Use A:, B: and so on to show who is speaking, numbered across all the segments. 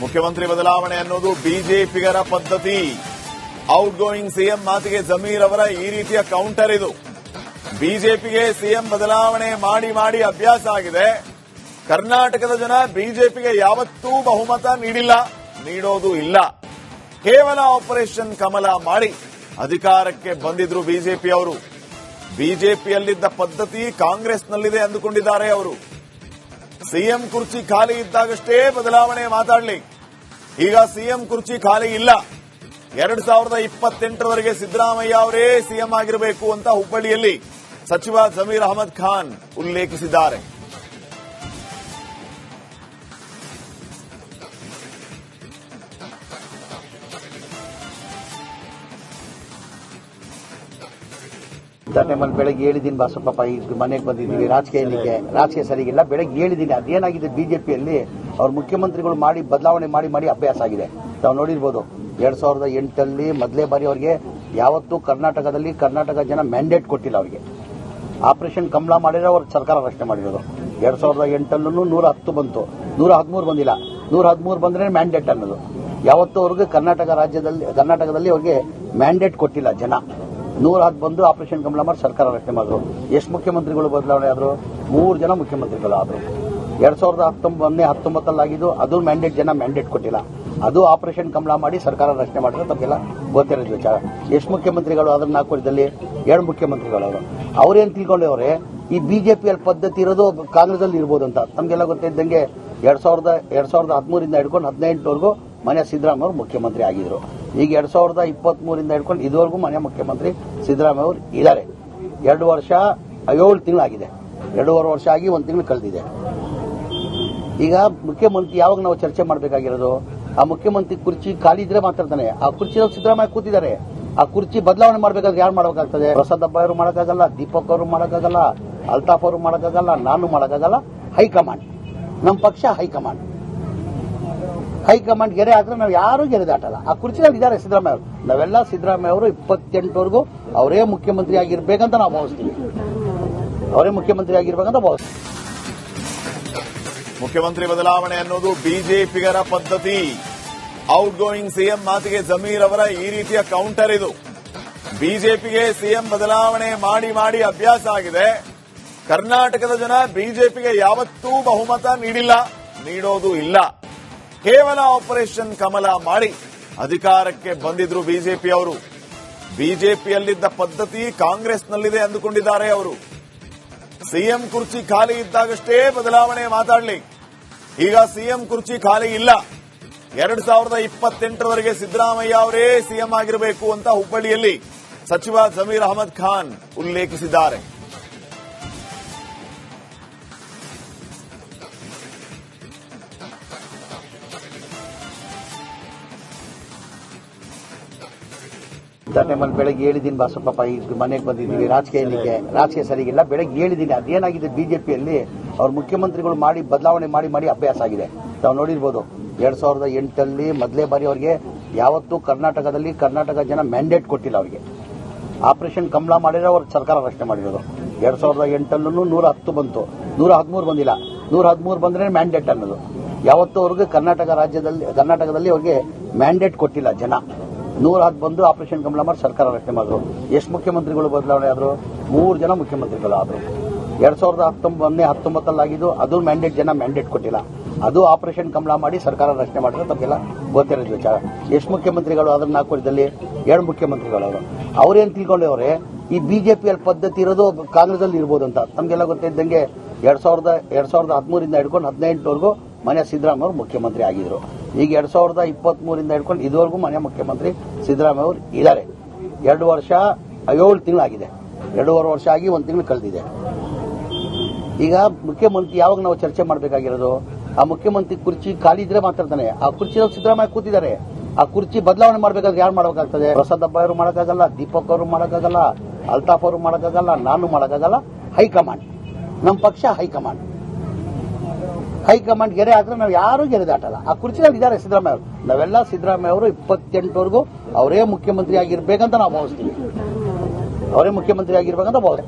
A: ಮುಖ್ಯಮಂತ್ರಿ ಬದಲಾವಣೆ ಅನ್ನೋದು ಬಿಜೆಪಿಗರ ಪದ್ಧತಿ. ಔಟ್ ಗೋಯಿಂಗ್ ಸಿಎಂ ಮಾತಿಗೆ ಜಮೀರ್ ಅವರ ಈ ರೀತಿಯ ಕೌಂಟರ್ ಇದು. ಬಿಜೆಪಿಗೆ ಸಿಎಂ ಬದಲಾವಣೆ ಮಾಡಿ ಮಾಡಿ ಅಭ್ಯಾಸ ಆಗಿದೆ. ಕರ್ನಾಟಕದ ಜನ ಬಿಜೆಪಿಗೆ ಯಾವತ್ತೂ ಬಹುಮತ ನೀಡಿಲ್ಲ, ನೀಡೋದು ಇಲ್ಲ. ಕೇವಲ ಆಪರೇಷನ್ ಕಮಲ ಮಾಡಿ ಅಧಿಕಾರಕ್ಕೆ ಬಂದಿದ್ರು ಬಿಜೆಪಿಯವರು. ಬಿಜೆಪಿಯಲ್ಲಿದ್ದ ಪದ್ಧತಿ ಕಾಂಗ್ರೆಸ್ನಲ್ಲಿದೆ ಅಂದುಕೊಂಡಿದ್ದಾರೆ ಅವರು. ಸಿಎಂ ಕುರ್ಚಿ ಖಾಲಿ ಇದ್ದಾಗಷ್ಟೇ ಬದಲಾವಣೆ ಮಾತಾಡಲಿ. ಈಗ ಸಿಎಂ ಕುರ್ಚಿ ಖಾಲಿ ಇಲ್ಲ. 2028ರವರೆಗೆ ಸಿದ್ದರಾಮಯ್ಯ ಅವರೇ ಸಿಎಂ ಆಗಿರಬೇಕು ಅಂತ ಹುಬ್ಬಳ್ಳಿಯಲ್ಲಿ ಸಚಿವ ಜಮೀರ್ ಅಹಮದ್ ಖಾನ್ ಉಲ್ಲೇಖಿಸಿದ್ದಾರೆ.
B: ಟೈಮಲ್ಲಿ ಬೆಳಗ್ಗೆ ಹೇಳಿದ್ದೀನಿ ಬಾಸಪ್ಪ ಈಗ ಮನೆಗೆ ಬಂದಿದ್ದೀವಿ ರಾಜಕೀಯ ಸರಿಗಿಲ್ಲ. ಬೆಳಗ್ಗೆ ಹೇಳಿದ್ದೀನಿ ಅದೇನಾಗಿದೆ ಬಿಜೆಪಿಯಲ್ಲಿ ಅವ್ರ ಮುಖ್ಯಮಂತ್ರಿಗಳು ಮಾಡಿ ಬದಲಾವಣೆ ಮಾಡಿ ಮಾಡಿ ಅಭ್ಯಾಸ ಆಗಿದೆ. ತಾವು ನೋಡಿರ್ಬೋದು 2008 ಮೊದಲೇ ಬಾರಿ ಅವರಿಗೆ ಯಾವತ್ತೂ ಕರ್ನಾಟಕ ಜನ ಮ್ಯಾಂಡೇಟ್ ಕೊಟ್ಟಿಲ್ಲ. ಅವರಿಗೆ ಆಪರೇಷನ್ ಕಮಲ ಮಾಡಿದ್ರೆ ಅವ್ರ ಸರ್ಕಾರ ರಚನೆ ಮಾಡಿರೋದು. 2008 110 ಬಂತು, 113 ಬಂದಿಲ್ಲ. 113 ಬಂದ್ರೆ ಮ್ಯಾಂಡೇಟ್ ಅನ್ನೋದು. ಯಾವತ್ತೂ ಅವ್ರಿಗೆ ಕರ್ನಾಟಕದಲ್ಲಿ ಅವ್ರಿಗೆ ಮ್ಯಾಂಡೇಟ್ ಕೊಟ್ಟಿಲ್ಲ ಜನ. 110 ಬಂದು ಆಪರೇಷನ್ ಕಮಲ ಮಾಡಿ ಸರ್ಕಾರ ರಚನೆ ಮಾಡಿದ್ರು. ಎಷ್ಟು ಮುಖ್ಯಮಂತ್ರಿಗಳು ಬದಲಾವಣೆ ಆದ್ರು? 3 ಜನ ಮುಖ್ಯಮಂತ್ರಿಗಳು ಆದ್ರು. 2019 ಆಗಿದ್ದು ಅದು ಜನ ಮ್ಯಾಂಡೇಟ್ ಕೊಟ್ಟಿಲ್ಲ. ಅದು ಆಪರೇಷನ್ ಕಮಲ ಮಾಡಿ ಸರ್ಕಾರ ರಚನೆ ಮಾಡಿದ್ರೆ ತಮಗೆಲ್ಲ ಗೊತ್ತಿರೋದು ವಿಚಾರ. ಎಷ್ಟು ಮುಖ್ಯಮಂತ್ರಿಗಳು ಅದ್ರ 4 ವರ್ಷದಲ್ಲಿ 2 ಮುಖ್ಯಮಂತ್ರಿಗಳು ಅವರು. ಅವ್ರೇನ್ ತಿಳ್ಕೊಂಡವ್ರೆ ಈ ಬಿಜೆಪಿಯಲ್ಲಿ ಪದ್ಧತಿ ಇರೋದು ಕಾಂಗ್ರೆಸ್ ಇರ್ಬೋದು ಅಂತ. ತಮಗೆಲ್ಲ ಗೊತ್ತಿದ್ದಂಗೆ 2013 ಹಿಡ್ಕೊಂಡು 18ವರೆಗೂ ಮನೆ ಸಿದ್ದರಾಮಯ್ಯ ಅವರು ಮುಖ್ಯಮಂತ್ರಿ ಆಗಿದ್ರು. ಈಗ 2023 ಹಿಡ್ಕೊಂಡು ಇದುವರೆಗೂ ಮನೆ ಮುಖ್ಯಮಂತ್ರಿ ಸಿದ್ದರಾಮಯ್ಯ ಅವರು ಇದ್ದಾರೆ. 2 ವರ್ಷ 7 ತಿಂಗಳಾಗಿದೆ. 2.5 ವರ್ಷ ಆಗಿ 1 ತಿಂಗಳು ಕಳೆದಿದೆ. ಈಗ ಮುಖ್ಯಮಂತ್ರಿ ಯಾವಾಗ ನಾವು ಚರ್ಚೆ ಮಾಡಬೇಕಾಗಿರೋದು? ಆ ಮುಖ್ಯಮಂತ್ರಿ ಕುರ್ಚಿ ಖಾಲಿ ಇದ್ರೆ ಮಾತಾಡ್ತಾನೆ. ಆ ಕುರ್ಚಿ ಸಿದ್ದರಾಮಯ್ಯ ಕೂತಿದ್ದಾರೆ. ಆ ಕುರ್ಚಿ ಬದಲಾವಣೆ ಮಾಡಬೇಕಾದ್ರೆ ಯಾರು ಮಾಡಬೇಕಾಗ್ತದೆ? ಪ್ರಸಾದ್ ಹಬ್ಬ ಅವರು ಮಾಡೋಕ್ಕಾಗಲ್ಲ, ದೀಪಕ್ ಅವರು ಮಾಡೋಕ್ಕಾಗಲ್ಲ, ಅಲ್ತಾಫ್ ಅವರು ಮಾಡೋಕ್ಕಾಗಲ್ಲ, ನಾನು ಮಾಡೋಕ್ಕಾಗಲ್ಲ. ಹೈಕಮಾಂಡ್, ನಮ್ಮ ಪಕ್ಷ ಹೈಕಮಾಂಡ್ ಗೆರೆ ಆದ್ರೆ ನಾವು ಯಾರು ಗೆರೆ ದಾಟಲ್ಲ. ಆ ಕುರ್ಚಿನಲ್ಲಿ ಇದ್ದಾರೆ ಸಿದ್ದರಾಮಯ್ಯ ಅವರು. ನಾವೆಲ್ಲ ಸಿದ್ದರಾಮಯ್ಯ ಅವರು 28ವರೆಗೂ ಅವರೇ ಮುಖ್ಯಮಂತ್ರಿ ಆಗಿರ್ಬೇಕಂತ ನಾವು ಭಾವಿಸ್ತೀವಿ.
A: ಮುಖ್ಯಮಂತ್ರಿ ಬದಲಾವಣೆ ಅನ್ನೋದು ಬಿಜೆಪಿಗರ ಪದ್ಧತಿ. ಔಟ್ ಗೋಯಿಂಗ್ ಸಿಎಂ ಮಾತಿಗೆ ಜಮೀರ್ ಅವರ ಈ ರೀತಿಯ ಕೌಂಟರ್ ಇದು. ಬಿಜೆಪಿಗೆ ಸಿಎಂ ಬದಲಾವಣೆ ಮಾಡಿ ಮಾಡಿ ಅಭ್ಯಾಸ ಆಗಿದೆ. ಕರ್ನಾಟಕದ ಜನ ಬಿಜೆಪಿಗೆ ಯಾವತ್ತೂ ಬಹುಮತ ನೀಡಿಲ್ಲ, ನೀಡೋದು ಇಲ್ಲ. ಕೇವಲ ಆಪರೇಷನ್ ಕಮಲ ಮಾಡಿ ಅಧಿಕಾರಕ್ಕೆ ಬಂದಿದ್ರು ಬಿಜೆಪಿಯವರು. ಬಿಜೆಪಿಯಲ್ಲಿದ್ದ ಪದ್ಧತಿ ಕಾಂಗ್ರೆಸ್ನಲ್ಲಿದೆ ಅಂದುಕೊಂಡಿದ್ದಾರೆ ಅವರು. ಸಿಎಂ ಕುರ್ಚಿ ಖಾಲಿ ಇದ್ದಾಗಷ್ಟೇ ಬದಲಾವಣೆ ಮಾತಾಡಲಿ. ಈಗ ಸಿಎಂ ಕುರ್ಚಿ ಖಾಲಿ ಇಲ್ಲ. 2028ರವರೆಗೆ ಸಿದ್ದರಾಮಯ್ಯ ಅವರೇ ಸಿಎಂ ಆಗಿರಬೇಕು ಅಂತ ಹುಬ್ಬಳ್ಳಿಯಲ್ಲಿ ಸಚಿವ ಜಮೀರ್ ಅಹಮದ್ ಖಾನ್ ಉಲ್ಲೇಖಿಸಿದ್ದಾರೆ.
B: ಟೈಮಲ್ಲಿ ಬೆಳಗ್ಗೆ ಹೇಳಿದ್ದೀನಿ ಬಾಸಪ್ಪ ಈಗ ಮನೆಗೆ ಬಂದಿದ್ದೀವಿ ರಾಜಕೀಯ ಸರಿಗಿಲ್ಲ. ಬೆಳಗ್ಗೆ ಹೇಳಿದ್ದೀನಿ ಅದೇನಾಗಿದೆ ಬಿಜೆಪಿಯಲ್ಲಿ ಅವ್ರ ಮುಖ್ಯಮಂತ್ರಿಗಳು ಮಾಡಿ ಬದಲಾವಣೆ ಮಾಡಿ ಮಾಡಿ ಅಭ್ಯಾಸ ಆಗಿದೆ. ತಾವು ನೋಡಿರ್ಬೋದು 2008 ಮೊದಲೇ ಬಾರಿ ಅವರಿಗೆ ಯಾವತ್ತೂ ಕರ್ನಾಟಕ ಜನ ಮ್ಯಾಂಡೇಟ್ ಕೊಟ್ಟಿಲ್ಲ. ಅವರಿಗೆ ಆಪರೇಷನ್ ಕಮಲ ಮಾಡಿದ್ರೆ ಅವ್ರ ಸರ್ಕಾರ ರಚನೆ ಮಾಡಿರೋದು. 2008 110 ಬಂತು, 113 ಬಂದಿಲ್ಲ. 113 ಬಂದ್ರೆ ಮ್ಯಾಂಡೇಟ್ ಅನ್ನೋದು. ಯಾವತ್ತೂ ಅವ್ರಿಗೆ ಕರ್ನಾಟಕದಲ್ಲಿ ಅವ್ರಿಗೆ ಮ್ಯಾಂಡೇಟ್ ಕೊಟ್ಟಿಲ್ಲ ಜನ. 110 ಬಂದು ಆಪರೇಷನ್ ಕಮಲ ಮಾಡಿ ಸರ್ಕಾರ ರಚನೆ ಮಾಡಿದ್ರು. ಎಷ್ಟು ಮುಖ್ಯಮಂತ್ರಿಗಳು ಬದಲಾವಣೆ ಆದ್ರು? 3 ಜನ ಮುಖ್ಯಮಂತ್ರಿಗಳು ಆದ್ರು. 2019 ಆಗಿದ್ದು ಅದು ಜನ ಮ್ಯಾಂಡೇಟ್ ಕೊಟ್ಟಿಲ್ಲ. ಅದು ಆಪರೇಷನ್ ಕಮಲ ಮಾಡಿ ಸರ್ಕಾರ ರಚನೆ ಮಾಡಿದ್ರೆ ತಮಗೆಲ್ಲ ಗೊತ್ತಿರೋದು ವಿಚಾರ. ಎಷ್ಟು ಮುಖ್ಯಮಂತ್ರಿಗಳು ಅದ್ರ 4 ವರ್ಷದಲ್ಲಿ 2 ಮುಖ್ಯಮಂತ್ರಿಗಳು ಅವರು. ಅವ್ರೇನ್ ತಿಳ್ಕೊಂಡವ್ರೆ ಈ ಬಿಜೆಪಿಯಲ್ಲಿ ಪದ್ಧತಿ ಇರೋದು ಕಾಂಗ್ರೆಸ್ ಇರ್ಬೋದು ಅಂತ. ತಮಗೆಲ್ಲ ಗೊತ್ತಿದ್ದಂಗೆ 2013 ಹಿಡ್ಕೊಂಡು 18ವರೆಗೂ ಮನೆ ಸಿದ್ದರಾಮಯ್ಯ ಅವರು ಮುಖ್ಯಮಂತ್ರಿ ಆಗಿದ್ರು. ಈಗ 2023 ಹಿಡ್ಕೊಂಡು ಇದುವರೆಗೂ ಮನೆ ಮುಖ್ಯಮಂತ್ರಿ ಸಿದ್ದರಾಮಯ್ಯ ಅವರು ಇದ್ದಾರೆ. 2 ವರ್ಷ 7 ತಿಂಗಳಾಗಿದೆ. 2.5 ವರ್ಷ ಆಗಿ 1 ತಿಂಗಳು ಕಳೆದಿದೆ. ಈಗ ಮುಖ್ಯಮಂತ್ರಿ ಯಾವಾಗ ನಾವು ಚರ್ಚೆ ಮಾಡಬೇಕಾಗಿರೋದು? ಆ ಮುಖ್ಯಮಂತ್ರಿ ಕುರ್ಚಿ ಖಾಲಿ ಇದ್ರೆ ಮಾತಾಡ್ತಾನೆ. ಆ ಕುರ್ಚಿ ಸಿದ್ದರಾಮಯ್ಯ ಕೂತಿದ್ದಾರೆ. ಆ ಕುರ್ಚಿ ಬದಲಾವಣೆ ಮಾಡಬೇಕಾದ್ರೆ ಯಾರು ಮಾಡಬೇಕಾಗ್ತದೆ? ಪ್ರಸಾದ್ ಹಬ್ಬ ಅವರು ಮಾಡೋಕ್ಕಾಗಲ್ಲ, ದೀಪಕ್ ಅವರು ಮಾಡೋಕ್ಕಾಗಲ್ಲ, ಅಲ್ತಾಫ್ ಅವರು ಮಾಡೋಕ್ಕಾಗಲ್ಲ, ನಾನು ಮಾಡೋಕ್ಕಾಗಲ್ಲ. ಹೈಕಮಾಂಡ್, ನಮ್ಮ ಪಕ್ಷ ಹೈಕಮಾಂಡ್ ಗೆರೆ ಆದ್ರೆ ನಾವು ಯಾರು ಗೆರೆ ದಾಟಲ್ಲ. ಆ ಕುರ್ಚಿನಲ್ಲಿ ಇದ್ದಾರೆ ಸಿದ್ದರಾಮಯ್ಯ ಅವರು. ನಾವೆಲ್ಲ ಸಿದ್ದರಾಮಯ್ಯ ಅವರು 28ವರೆಗೂ ಅವರೇ ಮುಖ್ಯಮಂತ್ರಿ ಆಗಿರ್ಬೇಕಂತ ನಾವು ಭಾವಿಸ್ತೀವಿ.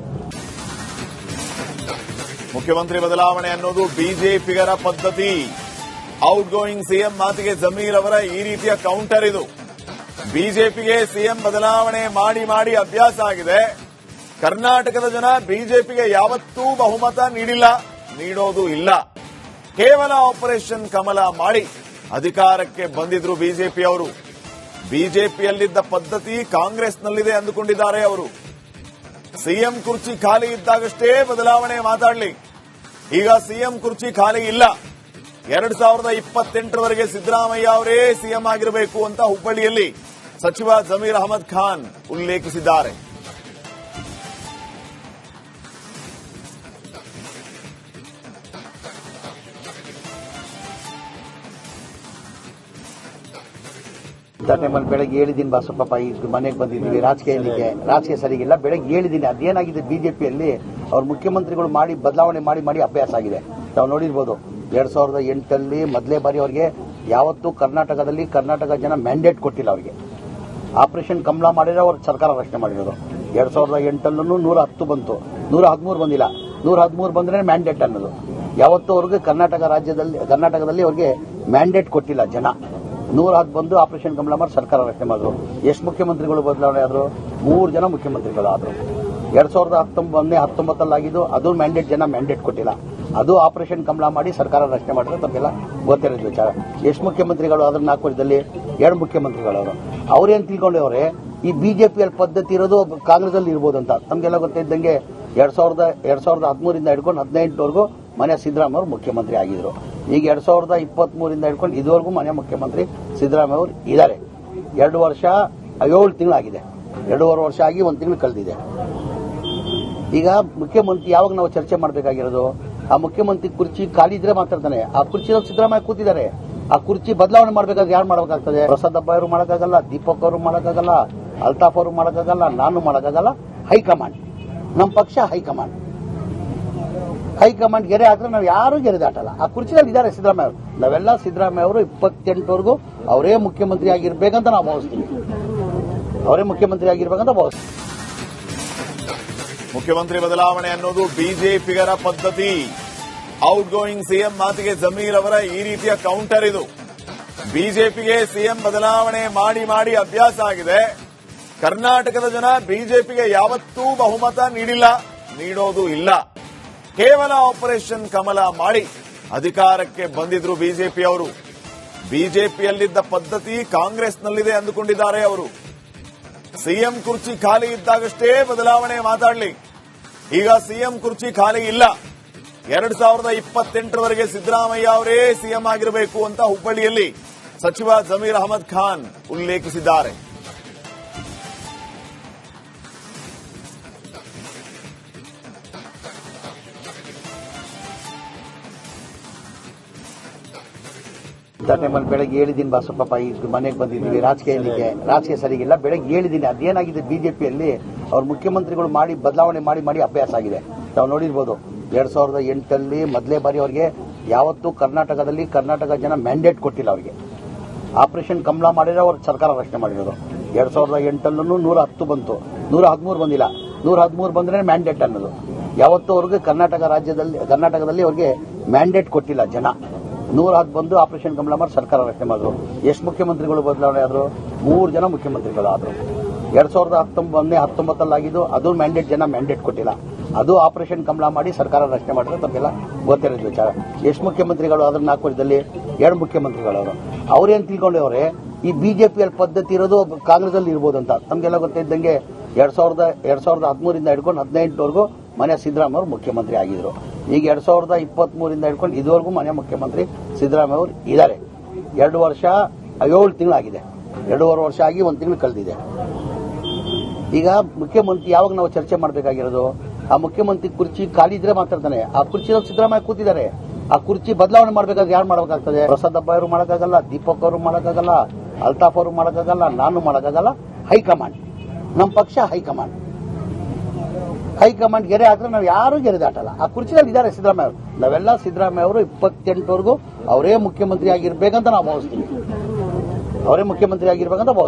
A: ಮುಖ್ಯಮಂತ್ರಿ ಬದಲಾವಣೆ ಅನ್ನೋದು ಬಿಜೆಪಿಗರ ಪದ್ಧತಿ. ಔಟ್ ಗೋಯಿಂಗ್ ಸಿಎಂ ಮಾತಿಗೆ ಜಮೀರ್ ಅವರ ಈ ರೀತಿಯ ಕೌಂಟರ್ ಇದು. ಬಿಜೆಪಿಗೆ ಸಿಎಂ ಬದಲಾವಣೆ ಮಾಡಿ ಮಾಡಿ ಅಭ್ಯಾಸ ಆಗಿದೆ. ಕರ್ನಾಟಕದ ಜನ ಬಿಜೆಪಿಗೆ ಯಾವತ್ತೂ ಬಹುಮತ ನೀಡಿಲ್ಲ, ನೀಡೋದು ಇಲ್ಲ. ಕೇವಲ ಆಪರೇಷನ್ ಕಮಲ ಮಾಡಿ ಅಧಿಕಾರಕ್ಕೆ ಬಂದಿದ್ರು ಬಿಜೆಪಿಯವರು. ಬಿಜೆಪಿಯಲ್ಲಿದ್ದ ಪದ್ಧತಿ ಕಾಂಗ್ರೆಸ್ನಲ್ಲಿದೆ ಅಂದುಕೊಂಡಿದ್ದಾರೆ ಅವರು. ಸಿಎಂ ಕುರ್ಚಿ ಖಾಲಿ ಇದ್ದಾಗಷ್ಟೇ ಬದಲಾವಣೆ ಮಾತಾಡಲಿ. ಈಗ ಸಿಎಂ ಕುರ್ಚಿ ಖಾಲಿ ಇಲ್ಲ. 2028ರವರೆಗೆ ಸಿದ್ದರಾಮಯ್ಯ ಅವರೇ ಸಿಎಂ ಆಗಿರಬೇಕು ಅಂತ ಹುಬ್ಬಳ್ಳಿಯಲ್ಲಿ ಸಚಿವ ಜಮೀರ್ ಅಹಮದ್ ಖಾನ್ ಉಲ್ಲೇಖಿಸಿದ್ದಾರೆ.
B: ಟೈಮಲ್ಲಿ ಬೆಳಗ್ಗೆ ಹೇಳಿದ್ದೀನಿ ಬಸಪ್ಪ ಈಗ ಮನೆಗೆ ಬಂದಿದ್ದೀವಿ, ರಾಜಕೀಯ ಸರಿಗಿಲ್ಲ. ಬೆಳಗ್ಗೆ ಹೇಳಿದ್ದೀನಿ ಅದೇನಾಗಿದೆ ಬಿಜೆಪಿಯಲ್ಲಿ ಅವ್ರ ಮುಖ್ಯಮಂತ್ರಿಗಳು ಮಾಡಿ ಬದಲಾವಣೆ ಮಾಡಿ ಮಾಡಿ ಅಭ್ಯಾಸ ಆಗಿದೆ. ನಾವು ನೋಡಿರ್ಬೋದು 2008 ಮೊದಲೇ ಬಾರಿ ಅವರಿಗೆ ಯಾವತ್ತೂ ಕರ್ನಾಟಕ ಜನ ಮ್ಯಾಂಡೇಟ್ ಕೊಟ್ಟಿಲ್ಲ. ಅವರಿಗೆ ಆಪರೇಷನ್ ಕಮಲ ಮಾಡಿದ್ರೆ ಅವ್ರ ಸರ್ಕಾರ ರಚನೆ ಮಾಡಿರೋದು. 2008 110 ಬಂತು, 113 ಬಂದಿಲ್ಲ. 113 ಬಂದ್ರೆ ಮ್ಯಾಂಡೇಟ್ ಅನ್ನೋದು. ಯಾವತ್ತೂ ಅವ್ರಿಗೆ ಕರ್ನಾಟಕದಲ್ಲಿ ಅವ್ರಿಗೆ ಮ್ಯಾಂಡೇಟ್ ಕೊಟ್ಟಿಲ್ಲ ಜನ. 110 ಬಂದು ಆಪರೇಷನ್ ಕಮಲ ಮಾಡಿ ಸರ್ಕಾರ ರಚನೆ ಮಾಡಿದ್ರು. ಎಷ್ಟು ಮುಖ್ಯಮಂತ್ರಿಗಳು ಬದಲಾವಣೆ ಆದ್ರು? 3 ಜನ ಮುಖ್ಯಮಂತ್ರಿಗಳು ಆದ್ರು. 2019 ಆಗಿದ್ದು ಅದು ಜನ ಮ್ಯಾಂಡೇಟ್ ಕೊಟ್ಟಿಲ್ಲ. ಅದು ಆಪರೇಷನ್ ಕಮಲ ಮಾಡಿ ಸರ್ಕಾರ ರಚನೆ ಮಾಡಿದ್ರೆ ತಮಗೆಲ್ಲ ಗೊತ್ತಿರೋದು ವಿಚಾರ. ಎಷ್ಟು ಮುಖ್ಯಮಂತ್ರಿಗಳು ಆದ್ರೆ 4 ವರ್ಷದಲ್ಲಿ 2 ಮುಖ್ಯಮಂತ್ರಿಗಳು ಅವರು. ಅವ್ರೇನ್ ತಿಳ್ಕೊಂಡವ್ರೆ ಈ ಬಿಜೆಪಿಯಲ್ಲಿ ಪದ್ಧತಿ ಇರೋದು ಕಾಂಗ್ರೆಸ್ ಅಲ್ಲಿ ಇರ್ಬೋದು ಅಂತ. ತಮಗೆಲ್ಲ ಗೊತ್ತಿದ್ದಂಗೆ 2013 ಹಿಡ್ಕೊಂಡು 2018ವರೆಗೂ ಮನೆ ಸಿದ್ದರಾಮಯ್ಯ ಅವರು ಮುಖ್ಯಮಂತ್ರಿ ಆಗಿದ್ರು. ಈಗ 2023 ಹಿಡ್ಕೊಂಡು ಇದುವರೆಗೂ ಮನೆ ಮುಖ್ಯಮಂತ್ರಿ ಸಿದ್ದರಾಮಯ್ಯ ಅವರು ಇದ್ದಾರೆ. 2 ವರ್ಷ 7 ತಿಂಗಳಾಗಿದೆ. 2.5 ವರ್ಷ ಆಗಿ 1 ತಿಂಗಳು ಕಳೆದಿದೆ. ಈಗ ಮುಖ್ಯಮಂತ್ರಿ ಯಾವಾಗ ನಾವು ಚರ್ಚೆ ಮಾಡಬೇಕಾಗಿರೋದು? ಆ ಮುಖ್ಯಮಂತ್ರಿ ಕುರ್ಚಿ ಖಾಲಿ ಇದ್ರೆ ಮಾತಾಡ್ತಾನೆ. ಆ ಕುರ್ಚಿ ಸಿದ್ದರಾಮಯ್ಯ ಕೂತಿದ್ದಾರೆ. ಆ ಕುರ್ಚಿ ಬದಲಾವಣೆ ಮಾಡಬೇಕಾದ್ರೆ ಯಾರು ಮಾಡಬೇಕಾಗ್ತದೆ? ಪ್ರಸಾದಪ್ಪ ಅವರು ಮಾಡೋಕ್ಕಾಗಲ್ಲ, ದೀಪಕ್ ಅವರು ಮಾಡೋಕ್ಕಾಗಲ್ಲ, ಅಲ್ತಾಫ್ ಅವರು ಮಾಡೋಕ್ಕಾಗಲ್ಲ, ನಾನು ಮಾಡೋಕ್ಕಾಗಲ್ಲ. ಹೈಕಮಾಂಡ್, ನಮ್ಮ ಪಕ್ಷ ಹೈಕಮಾಂಡ್ ಗೆರೆ ಆದ್ರೆ ನಾವು ಯಾರು ಗೆರೆ ದಾಟಲ್ಲ. ಆ ಕುರ್ಚಿಯಲ್ಲಿ ಇದ್ದಾರೆ ಸಿದ್ದರಾಮಯ್ಯ ಅವರು. ನಾವೆಲ್ಲ ಸಿದ್ದರಾಮಯ್ಯ ಅವರು 28ವರೆಗೂ ಅವರೇ ಮುಖ್ಯಮಂತ್ರಿ ಆಗಿರ್ಬೇಕಂತ ನಾವು ಭಾವಿಸ್ತೀವಿ.
A: ಮುಖ್ಯಮಂತ್ರಿ ಬದಲಾವಣೆ ಅನ್ನೋದು ಬಿಜೆಪಿಗರ ಪದ್ಧತಿ. ಔಟ್ ಗೋಯಿಂಗ್ ಸಿಎಂ ಮಾತಿಗೆ ಜಮೀರ್ ಅವರ ಈ ರೀತಿಯ ಕೌಂಟರ್ ಇದು. ಬಿಜೆಪಿಗೆ ಸಿಎಂ ಬದಲಾವಣೆ ಮಾಡಿ ಮಾಡಿ ಅಭ್ಯಾಸ ಆಗಿದೆ. ಕರ್ನಾಟಕದ ಜನ ಬಿಜೆಪಿಗೆ ಯಾವತ್ತೂ ಬಹುಮತ ನೀಡಿಲ್ಲ, ನೀಡೋದು ಇಲ್ಲ. ಕೇವಲ ಆಪರೇಷನ್ ಕಮಲ ಮಾಡಿ ಅಧಿಕಾರಕ್ಕೆ ಬಂದಿದ್ರು ಬಿಜೆಪಿಯವರು. ಬಿಜೆಪಿಯಲ್ಲಿದ್ದ ಪದ್ಧತಿ ಕಾಂಗ್ರೆಸ್ನಲ್ಲಿದೆ ಅಂದುಕೊಂಡಿದ್ದಾರೆ ಅವರು. ಸಿಎಂ ಕುರ್ಚಿ ಖಾಲಿ ಇದ್ದಾಗಷ್ಟೇ ಬದಲಾವಣೆ ಮಾತಾಡಲಿ. ಈಗ ಸಿಎಂ ಕುರ್ಚಿ ಖಾಲಿ ಇಲ್ಲ. 2028ರವರೆಗೆ ಸಿದ್ದರಾಮಯ್ಯ ಅವರೇ ಸಿಎಂ ಆಗಿರಬೇಕು ಅಂತ ಹುಬ್ಬಳ್ಳಿಯಲ್ಲಿ ಸಚಿವ ಜಮೀರ್ ಅಹಮದ್ ಖಾನ್ ಉಲ್ಲೇಖಿಸಿದ್ದಾರೆ.
B: ಟೈಮಲ್ಲಿ ಬೆಳಗ್ಗೆ ಹೇಳಿದ್ದೀನಿ ಬಸಪ್ಪ ಈಗ ಮನೆಗೆ ಬಂದಿದ್ದೀವಿ, ರಾಜಕೀಯ ಸರಿಗಿಲ್ಲ. ಬೆಳಗ್ಗೆ ಹೇಳಿದ್ದೀನಿ ಅದೇನಾಗಿದೆ ಬಿಜೆಪಿಯಲ್ಲಿ ಅವ್ರ ಮುಖ್ಯಮಂತ್ರಿಗಳು ಮಾಡಿ ಬದಲಾವಣೆ ಮಾಡಿ ಮಾಡಿ ಅಭ್ಯಾಸ ಆಗಿದೆ. ನಾವು ನೋಡಿರ್ಬೋದು 2008 ಮೊದಲೇ ಬಾರಿ ಅವರಿಗೆ ಯಾವತ್ತೂ ಕರ್ನಾಟಕ ಜನ ಮ್ಯಾಂಡೇಟ್ ಕೊಟ್ಟಿಲ್ಲ. ಅವರಿಗೆ ಆಪರೇಷನ್ ಕಮಲ ಮಾಡಿದ್ರೆ ಅವ್ರ ಸರ್ಕಾರ ರಚನೆ ಮಾಡಿರೋದು. 2008 110 ಬಂತು, 113 ಬಂದಿಲ್ಲ. 113 ಬಂದ್ರೆ ಮ್ಯಾಂಡೇಟ್ ಅನ್ನೋದು. ಯಾವತ್ತೂ ಅವ್ರಿಗೆ ಕರ್ನಾಟಕದಲ್ಲಿ ಅವ್ರಿಗೆ ಮ್ಯಾಂಡೇಟ್ ಕೊಟ್ಟಿಲ್ಲ ಜನ. 110 ಬಂದು ಆಪರೇಷನ್ ಕಮಲ ಮಾಡಿ ಸರ್ಕಾರ ರಚನೆ ಮಾಡಿದ್ರು. ಎಷ್ಟು ಮುಖ್ಯಮಂತ್ರಿಗಳು ಬದಲಾವಣೆ ಆದ್ರು? 3 ಜನ ಮುಖ್ಯಮಂತ್ರಿಗಳು ಆದ್ರು. 2019 ಆಗಿದ್ದು ಅದು ಜನ ಮ್ಯಾಂಡೇಟ್ ಕೊಟ್ಟಿಲ್ಲ. ಅದು ಆಪರೇಷನ್ ಕಮಲ ಮಾಡಿ ಸರ್ಕಾರ ರಚನೆ ಮಾಡಿದ್ರೆ ತಮಗೆಲ್ಲ ಗೊತ್ತಿರೋದು ವಿಚಾರ. ಎಷ್ಟು ಮುಖ್ಯಮಂತ್ರಿಗಳು ಆದ್ರೆ 4 ವರ್ಷದಲ್ಲಿ 2 ಮುಖ್ಯಮಂತ್ರಿಗಳು ಅವರು. ಅವ್ರೇನ್ ತಿಳ್ಕೊಂಡವ್ರೆ ಈ ಬಿಜೆಪಿಯಲ್ಲಿ ಪದ್ಧತಿ ಇರೋದು ಕಾಂಗ್ರೆಸ್ ಅಲ್ಲಿ ಇರ್ಬೋದು ಅಂತ. ತಮಗೆಲ್ಲ ಗೊತ್ತಿದ್ದಂಗೆ 2013 ಹಿಡ್ಕೊಂಡು 2018ವರೆಗೂ ಮನೆ ಸಿದ್ದರಾಮಯ್ಯ ಅವರು ಮುಖ್ಯಮಂತ್ರಿ ಆಗಿದ್ರು. ಈಗ 2023 ಹಿಡ್ಕೊಂಡು ಇದುವರೆಗೂ ಮನೆ ಮುಖ್ಯಮಂತ್ರಿ ಸಿದ್ದರಾಮಯ್ಯ ಅವರು ಇದ್ದಾರೆ. 2 ವರ್ಷ 7 ತಿಂಗಳಾಗಿದೆ. 2.5 ವರ್ಷ ಆಗಿ 1 ತಿಂಗಳು ಕಳೆದಿದೆ. ಈಗ ಮುಖ್ಯಮಂತ್ರಿ ಯಾವಾಗ ನಾವು ಚರ್ಚೆ ಮಾಡಬೇಕಾಗಿರೋದು? ಆ ಮುಖ್ಯಮಂತ್ರಿ ಕುರ್ಚಿ ಖಾಲಿ ಇದ್ರೆ ಮಾತಾಡ್ತಾನೆ. ಆ ಕುರ್ಚಿ ಸಿದ್ದರಾಮಯ್ಯ ಕೂತಿದ್ದಾರೆ. ಆ ಕುರ್ಚಿ ಬದಲಾವಣೆ ಮಾಡಬೇಕಾದ್ರೆ ಯಾರು ಮಾಡಬೇಕಾಗ್ತದೆ? ಪ್ರಸಾದಪ್ಪ ಅವರು ಮಾಡೋಕ್ಕಾಗಲ್ಲ, ದೀಪಕ್ ಅವರು ಮಾಡೋಕ್ಕಾಗಲ್ಲ, ಅಲ್ತಾಫ್ ಅವರು ಮಾಡೋಕ್ಕಾಗಲ್ಲ, ನಾನು ಮಾಡೋಕ್ಕಾಗಲ್ಲ. ಹೈಕಮಾಂಡ್, ನಮ್ಮ ಪಕ್ಷ ಹೈಕಮಾಂಡ್ ಗೆರೆ ಆದ್ರೆ ನಾವು ಯಾರು ಗೆರೆ ದಾಟಲ್ಲ. ಆ ಕುರ್ಚಿಯಲ್ಲಿ ಇದ್ದಾರೆ ಸಿದ್ದರಾಮಯ್ಯ ಅವರು. ನಾವೆಲ್ಲ ಸಿದ್ದರಾಮಯ್ಯ ಅವರು 28ವರೆಗೂ ಅವರೇ ಮುಖ್ಯಮಂತ್ರಿ ಆಗಿರ್ಬೇಕಂತ ನಾವು ಭಾವಿಸ್ತೀವಿ.